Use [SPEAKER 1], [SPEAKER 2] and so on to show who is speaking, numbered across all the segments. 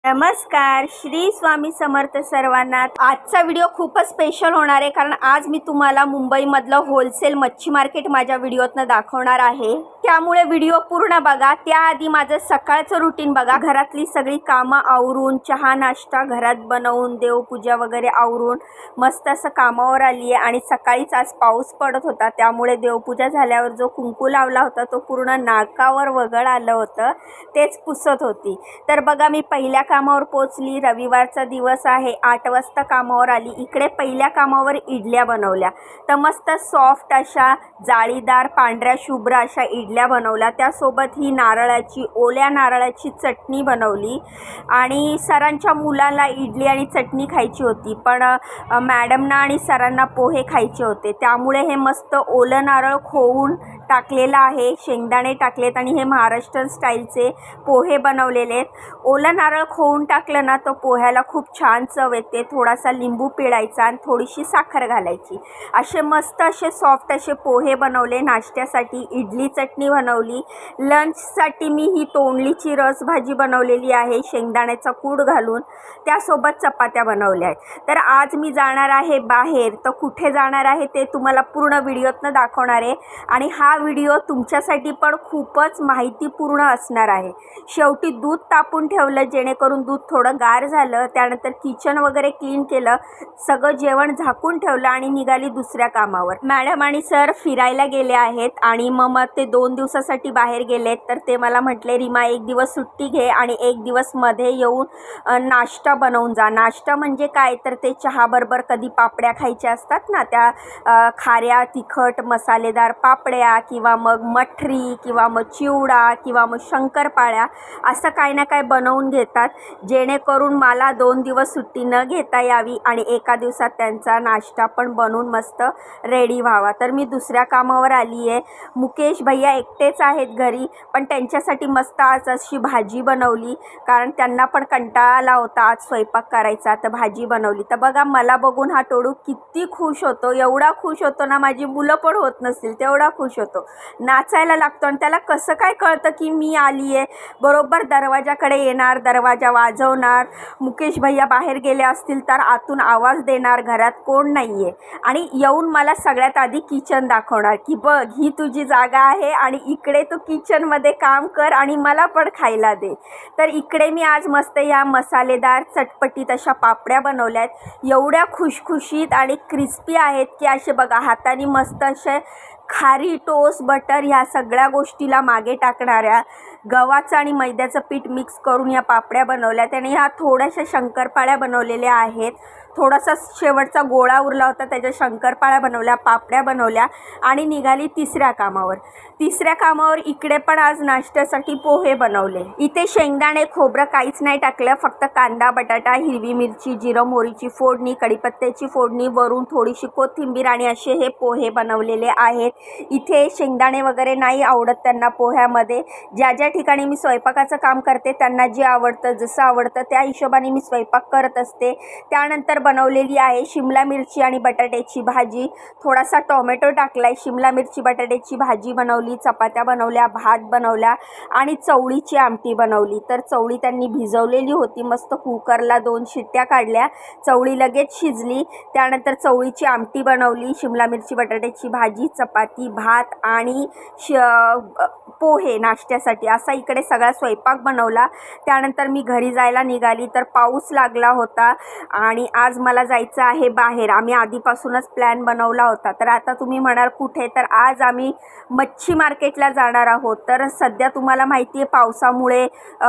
[SPEAKER 1] नमस्कार, श्री स्वामी समर्थ सर्वांना। आजचा व्हिडिओ खूपच स्पेशल होणार आहे कारण आज मी तुम्हाला मुंबईमधलं होलसेल मच्छी मार्केट माझ्या व्हिडिओतनं दाखवणार आहे। त्यामुळे व्हिडिओ पूर्ण बघा। त्याआधी माझं सकाळचं रुटीन बघा। घरातली सगळी कामं आवरून, चहा नाश्ता घरात बनवून, देवपूजा वगैरे आवरून मस्त असं कामावर आली आहे। आणि सकाळीच आज पाऊस पडत होता, त्यामुळे देवपूजा झाल्यावर जो कुंकू लावला होता तो पूर्ण नाकावर वगळ आलं होतं, तेच पुसत होती। तर बघा, मी पहिल्या कामावर पोचली। रविवारचा दिवस आहे। 8 वाजता कामावर आली। इकडे पहिल्या कामावर इडल्या बनवल्या, तर मस्त सॉफ्ट अशा जाळीदार पांढऱ्या शुभ्र अशा इडल्या बनवल्या। त्यासोबत ही ओल्या नारळाची चटणी बनवली। आणि सरांच्या मुलाला इडली आणि चटणी खायची होती, पण मॅडमना आणि सरांना पोहे खायचे होते, त्यामुळे हे मस्त ओलं नारळ खोवून टाकलेलं आहे, शेंगदाणे टाकलेत आणि हे महाराष्ट्रीयन स्टाईलचे पोहे बनवलेले आहेत। ओलं नारळ खोवून टाकलं ना तर पोह्याला खूप छान चव येते। थोडासा लिंबू पिळायचा आणि थोडीशी साखर घालायची। असे मस्त असे सॉफ्ट असे पोहे बनवले। नाश्त्यासाठी इडली चटणी बनवली। लंचसाठी मी ही तोंडलीची रस भाजी बनवलेली आहे, शेंगदाण्याचा कूट घालून। त्यासोबत चपात्या बनवल्या आहेत। तर आज मी जाणार आहे बाहेर, तर कुठे जाणार आहे ते तुम्हाला पूर्ण व्हिडिओतनं दाखवणार आहे। आणि हा व्हिडिओ तुमच्यासाठी पण खूपच माहितीपूर्ण असणार आहे। शेवटी दूध तापून ठेवलं, जेणेकरून दूध थोडं गार झालं। त्यानंतर किचन वगैरे क्लीन केलं, सगळं जेवण झाकून ठेवलं आणि निघाली दुसऱ्या कामावर। मॅडम आणि सर फिरायला गेले आहेत आणि मग ते 2 दिवसासाठी बाहेर गेलेत। तर ते मला म्हटले, रीमा 1 दिवस सुट्टी घे आणि 1 दिवस मध्ये येऊन नाश्ता बनवून जा। नाश्ता म्हणजे काय, तर ते चहाबरोबर कधी पापड्या खायच्या असतात ना, त्या खाऱ्या तिखट मसालेदार पापड्या, किंवा मग मठरी, किंवा मग चिवडा, किंवा मग शंकरपाळ्या, असं काही ना काही बनवून घेतात, जेणेकरून मला 2 दिवस सुट्टी न घेता यावी आणि एका दिवसात त्यांचा नाश्ता पण बनवून मस्त रेडी व्हावा। तर मी दुसऱ्या कामावर आली आहे। मुकेश भैया एकटेच आहेत घरी, पण त्यांच्यासाठी मस्त आज अशी भाजी बनवली, कारण त्यांना पण कंटाळा आला होता आज स्वयंपाक करायचा, तर भाजी बनवली। तर बघा, मला बघून हा टोडू किती खुश होतो, एवढा खुश होतो ना, माझी मुलं पण होत नसतील तेवढा खुश होतो, नाचायला लागतो। आणि त्याला कसं काय कळतं की मी आली आहे, बरोबर दरवाजाकडे येणार, दरवाजा वाजवणार, मुकेश भैया बाहेर गेले असतील तर आतून आवाज देणार, घरात कोण नाही आहे, आणि येऊन मला सगळ्यात आधी किचन दाखवणार की बघ, ही तुझी जागा आहे आणि इकडे तू किचनमध्ये काम कर आणि मला पण खायला दे। तर इकडे मी आज मस्त या मसालेदार चटपटीत अशा पापड्या बनवल्या आहेत, एवढ्या खुशखुशीत आणि क्रिस्पी आहेत की असे बघा, हाताने मस्त असे खारी टोस्ट बटर ह्या सगळ्या गोष्टीला मागे टाकणाऱ्या गव्हाचं आणि मैद्याचं पीठ मिक्स करून या पापड्या बनवल्या। त्याने ह्या थोड्याशा शंकरपाळ्या बनवलेल्या आहेत, थोडासा शेवटचा गोळा उरला होता, त्याच्या शंकरपाळ्या बनवल्या, पापड्या बनवल्या आणि निघाली तिसऱ्या कामावर। इकडे पण आज नाश्त्यासाठी पोहे बनवले। इथे शेंगदाणे खोबरं काहीच नाही टाकलं, फक्त कांदा बटाटा हिरवी मिरची जिरं मोहरीची फोडणी, कढीपत्त्याची फोडणी, वरून थोडीशी कोथिंबीर आणि असे हे पोहे बनवलेले आहेत। इथे शेंगदाणे वगैरे नाही आवडत त्यांना पोह्यामध्ये। ज्या ठिकाणी मी स्वयंपाकाचं काम करते त्यांना जे आवडतं, जसं आवडतं त्या हिशोबाने मी स्वयंपाक करत असते। त्यानंतर बनवलेली आहे शिमला मिरची आणि बटाट्याची भाजी, थोडासा टोमॅटो टाकलाय, शिमला मिरची बटाट्याची भाजी बनवली, चपात्या बनवल्या, भात बनवला आणि चवळीची आमटी बनवली। तर चवळी त्यांनी भिजवलेली होती, मस्त कुकरला 2 शिट्ट्या काढल्या, चवळी लगेच शिजली। त्यानंतर चवळीची आमटी बनवली, शिमला मिरची बटाट्याची भाजी, चपाती, भात आणि पोहे नाश्त्यासाठी, असा इकडे सगळा स्वयंपाक बनवला। त्यानंतर मी घरी जायला निघाली तर पाऊस लागला होता आणि आज मला जायचं आहे बाहेर। आम्ही आधीपासूनच प्लॅन बनवला होता। तर आता तुम्ही म्हणाल कुठे, तर आज आम्ही मच्छी मार्केटला जाणार आहोत। तर सध्या तुम्हाला माहिती आहे पावसामुळे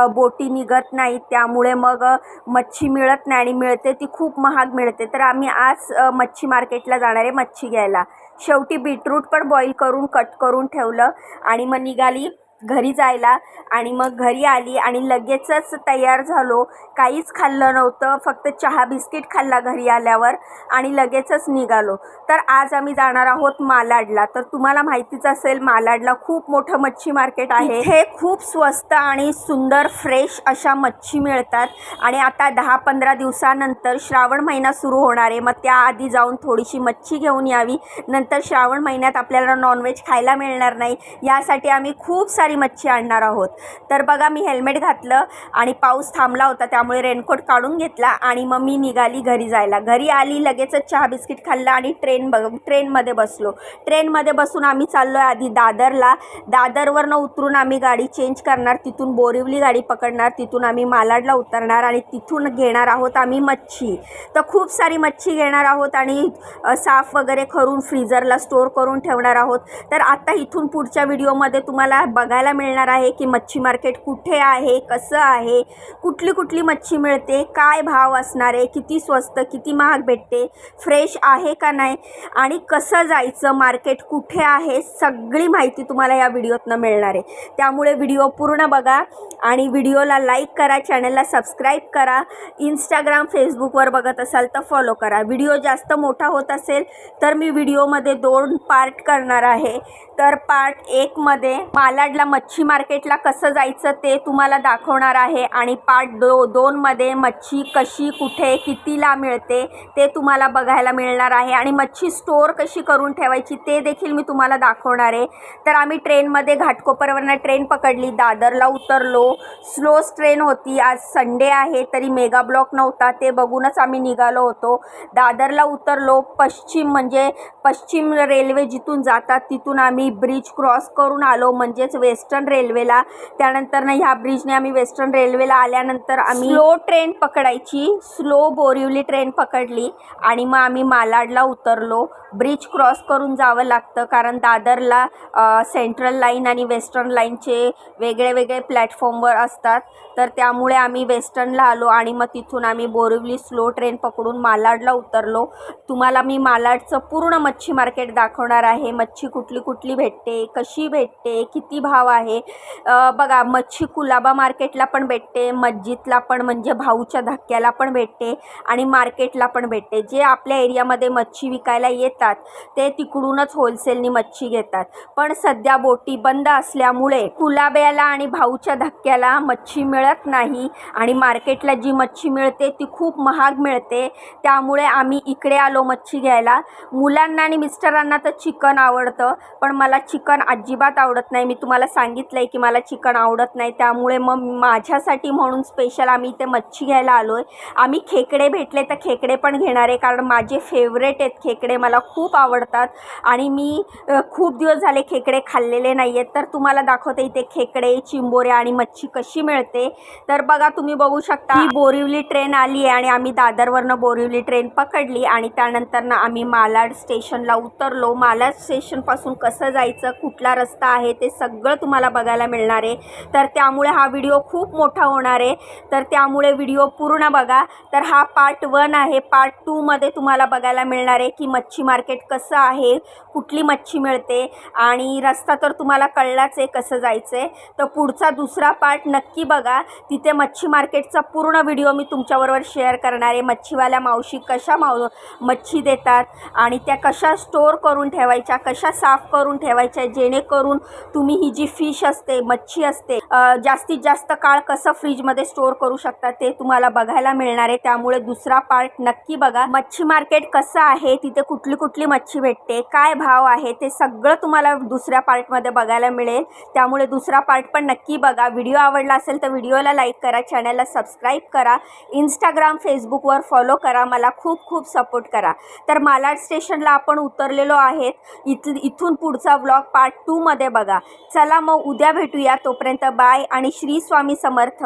[SPEAKER 1] बोटी निघत नाहीत, त्यामुळे मग मच्छी मिळत नाही आणि मिळते ती खूप महाग मिळते। तर आम्ही आज मच्छी मार्केटला जाणार आहे मच्छी घ्यायला। शेवटी बीटरूट पण बॉईल करून कट करून ठेवलं आणि मग निघाली घरी जायला। आणि मग घरी आली आणि लगेचच तयार झालो, काहीच खाल्लं नव्हतं, फक्त चहा बिस्किट खाल्ला घरी आल्यावर आणि लगेचच निघालो। तर आज आम्ही जाणार आहोत मालाडला। तर तुम्हाला माहितीच असेल मालाडला खूप मोठं मच्छी मार्केट आहे, हे खूप स्वस्त आणि सुंदर फ्रेश अशा मच्छी मिळतात। आणि आता 10-15 दिवसानंतर श्रावण महिना सुरू होणार आहे, मग त्याआधी जाऊन थोडीशी मच्छी घेऊन यावी, नंतर श्रावण महिन्यात आपल्याला नॉनव्हेज खायला मिळणार नाही, यासाठी आम्ही खूप सारी सारी मच्छी आणणार आहोत. तर बघा मी हेल्मेट घातलं आणि पाऊस थांबला होता त्यामुळे रेनकोट काढून घेतला आणि मग मी निघाली घरी जायला. घरी आली, लगेचच चहा बिस्किट खाल्लं आणि ट्रेनमध्ये बसलो. ट्रेनमध्ये बसून आम्ही चाललो आहे आधी दादरला. दादरवरनं उतरून आम्ही गाडी चेंज करणार, तिथून बोरिवली गाडी पकडणार, तिथून आम्ही मालाडला उतरणार आणि तिथून घेणार आहोत आम्ही मच्छी. तर खूप सारी मच्छी घेणार आहोत आणि साफ वगैरे करून फ्रीजरला स्टोअर करून ठेवणार आहोत. तर आता इथून पुढच्या व्हिडिओमध्ये तुम्हाला बघायला मिळणार आहे की मच्छी मार्केट कुठे आहे, कसं आहे, कुठली कुठली मच्छी मिळते, काय भाव असणार आहे, किती स्वस्त किती महाग भेटते, फ्रेश आहे का नाही आणि कसं जायचं, मार्केट कुठे आहे, सगळी माहिती तुम्हाला या व्हिडिओतनं मिळणार आहे. त्यामुळे व्हिडिओ पूर्ण बघा आणि व्हिडिओला लाईक करा, चॅनलला सबस्क्राईब करा. इंस्टाग्राम फेसबुकवर बघत असाल तर फॉलो करा. व्हिडिओ जास्त मोठा होत असेल तर मी व्हिडिओमध्ये 2 पार्ट करणार आहे. तर पार्ट 1 मध्ये मालाडला मच्छी मार्केटला कसं जायचं ते तुम्हाला दाखवणार आहे आणि पार्ट 2 मध्ये मच्छी कशी कुठे कितीला मिळते ते तुम्हाला बघायला मिळणार आहे आणि मच्छी स्टोअर कशी करून ठेवायची ते देखील मी तुम्हाला दाखवणार आहे. तर आम्ही ट्रेनमध्ये घाटकोपरवरनं ट्रेन पकडली, दादरला उतरलो. स्लो ट्रेन होती, आज संडे आहे तरी मेगा ब्लॉक नव्हता, ते बघूनच आम्ही निघालो होतो. दादरला उतरलो. पश्चिम रेल्वे जिथून जातात तिथून आम्ही ब्रिज क्रॉस करून आलो, म्हणजेच वेस्टर्न रेल्वेला. त्यानंतर ह्या ब्रिजने आम्ही वेस्टर्न रेल्वेला आल्यानंतर आम्ही स्लो ट्रेन पकडायची, स्लो बोरिवली ट्रेन पकडली आणि मग आम्ही मालाडला उतरलो. ब्रिज क्रॉस करून जावं लागतं कारण दादरला सेंट्रल लाईन आणि वेस्टर्न लाईनचे वेगळे वेगळे प्लॅटफॉर्मवर असतात. तर त्यामुळे आम्ही वेस्टर्नला आलो आणि मग तिथून आम्ही बोरिवली स्लो ट्रेन पकडून मालाडला उतरलो. तुम्हाला मी मालाडचं पूर्ण मच्छी मार्केट दाखवणार आहे. मच्छी कुठली कुठली भेटते, कशी भेटते, किती भाव आहे. बघा मच्छी कुलाबा मार्केटला पण भेटते, मस्जिदला पण म्हणजे भाऊच्या धक्क्याला पण भेटते आणि मार्केटला पण भेटते. जे आपल्या एरियामध्ये मच्छी विकायला येतात ते तिकडूनच होलसेलनी मच्छी घेतात. पण सध्या बोटी बंद असल्यामुळे कुलाब्याला आणि भाऊच्या धक्क्याला मच्छी मिळत नाही आणि मार्केटला जी मच्छी मिळते ती खूप महाग मिळते. त्यामुळे आम्ही इकडे आलो मच्छी घ्यायला. मुलांना आणि मिस्टरांना तर चिकन आवडतं पण मला चिकन अजिबात आवडत नाही. मी तुम्हाला सांगितलं आहे की मला चिकन आवडत नाही, त्यामुळे मग माझ्यासाठी म्हणून स्पेशल आम्ही इथे मच्छी घ्यायला आलो आहे. आम्ही खेकडे भेटले तर खेकडे पण घेणार आहे कारण माझे फेवरेट आहेत खेकडे, मला खूप आवडतात आणि मी खूप दिवस झाले खेकडे खाल्लेले नाही आहेत. तर तुम्हाला दाखवते इथे खेकडे, चिंबोऱ्या आणि मच्छी कशी मिळते. तर बघा तुम्ही बघू शकता ही बोरिवली ट्रेन आली आहे आणि आम्ही दादरवरनं बोरिवली ट्रेन पकडली आणि त्यानंतर आम्ही मालाड स्टेशनला उतरलो. मालाड स्टेशनपासून कसं जायचं, कुठला रस्ता आहे ते सगळं तुम्हाला बघायला मिळणार आहे. तर त्यामुळे हा व्हिडिओ खूप मोठा होणार आहे, तर त्यामुळे व्हिडिओ पूर्ण बघा. तर हा पार्ट 1 आहे. पार्ट 2 मध्ये तुम्हाला बघायला मिळणार आहे की मच्छी मार्केट कसं आहे, कुठली मच्छी मिळते आणि रस्ता तर तुम्हाला कळलाच आहे कसं जायचं आहे. तर पुढचा दुसरा पार्ट नक्की बघा. तिथे मच्छी मार्केटचा पूर्ण व्हिडिओ मी तुमच्याबरोबर शेअर करणार आहे. मच्छीवाल्या मावशी कशा मच्छी देतात आणि त्या कशा स्टोअर करून ठेवायच्या, कशा साफ करून ठेवायच्या जेणेकरून तुम्ही ही जी फिश असते, मच्छी असते, जास्तीत जास्त काळ कसं फ्रीजमध्ये स्टोअर करू शकता ते तुम्हाला बघायला मिळणार आहे. त्यामुळे दुसरा पार्ट नक्की बघा. मच्छी मार्केट कसं आहे, तिथे कुठली कुठली मच्छी भेटते, काय भाव आहे ते सगळं तुम्हाला दुसऱ्या पार्टमध्ये बघायला मिळेल. त्यामुळे दुसरा पार्ट पण नक्की बघा. व्हिडिओ आवडला असेल तर व्हिडिओला लाईक करा, चॅनलला सबस्क्राईब करा, इंस्टाग्राम फेसबुकवर फॉलो करा, मला खूप खूप सपोर्ट करा. तर मालाड स्टेशनला आपण उतरलेलो आहेत. इथून पुढचा व्लॉग पार्ट 2 मध्ये बघा. चला मग उद्या भेटूया. तोपर्यंत बाय आणि श्री स्वामी समर्थ.